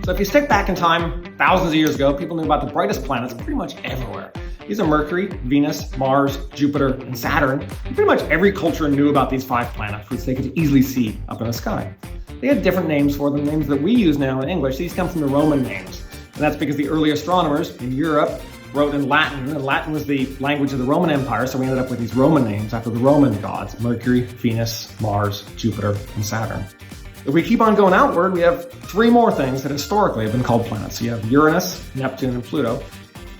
So if you stick back in time, thousands of years ago, people knew about the brightest planets pretty much everywhere. These are Mercury, Venus, Mars, Jupiter, and Saturn. And pretty much every culture knew about these 5 planets, which they could easily see up in the sky. They had different names for them, names that we use now in English. These come from the Roman names. And that's because the early astronomers in Europe wrote in Latin, and Latin was the language of the Roman Empire, so we ended up with these Roman names after the Roman gods: Mercury, Venus, Mars, Jupiter, and Saturn. If we keep on going outward, we have 3 more things that historically have been called planets. You have Uranus, Neptune, and Pluto.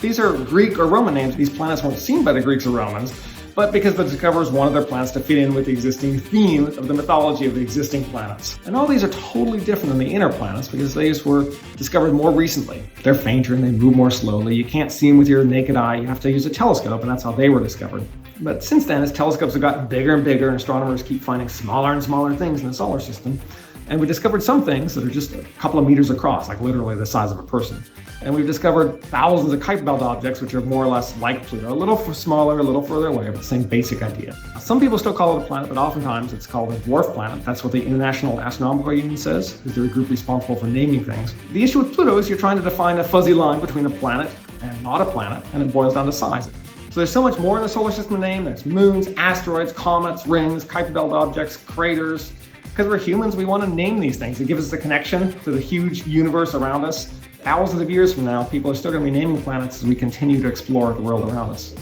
These are Greek or Roman names. These planets weren't seen by the Greeks or Romans, but because the discoverers wanted their planets to fit in with the existing theme of the mythology of the existing planets. And all these are totally different than the inner planets because these were discovered more recently. They're fainter and they move more slowly. You can't see them with your naked eye. You have to use a telescope, and that's how they were discovered. But since then, as telescopes have gotten bigger and bigger, and astronomers keep finding smaller and smaller things in the solar system, and we discovered some things that are just a couple of meters across, like literally the size of a person. And we've discovered thousands of Kuiper Belt objects, which are more or less like Pluto, a little smaller, a little further away, but the same basic idea. Some people still call it a planet, but oftentimes it's called a dwarf planet. That's what the International Astronomical Union says, because they're a group responsible for naming things. The issue with Pluto is you're trying to define a fuzzy line between a planet and not a planet, and it boils down to size. So there's so much more in the solar system to name. There's moons, asteroids, comets, rings, Kuiper Belt objects, craters. Because we're humans, we want to name these things. It gives us a connection to the huge universe around us. Thousands of years from now, people are still going to be naming planets as we continue to explore the world around us.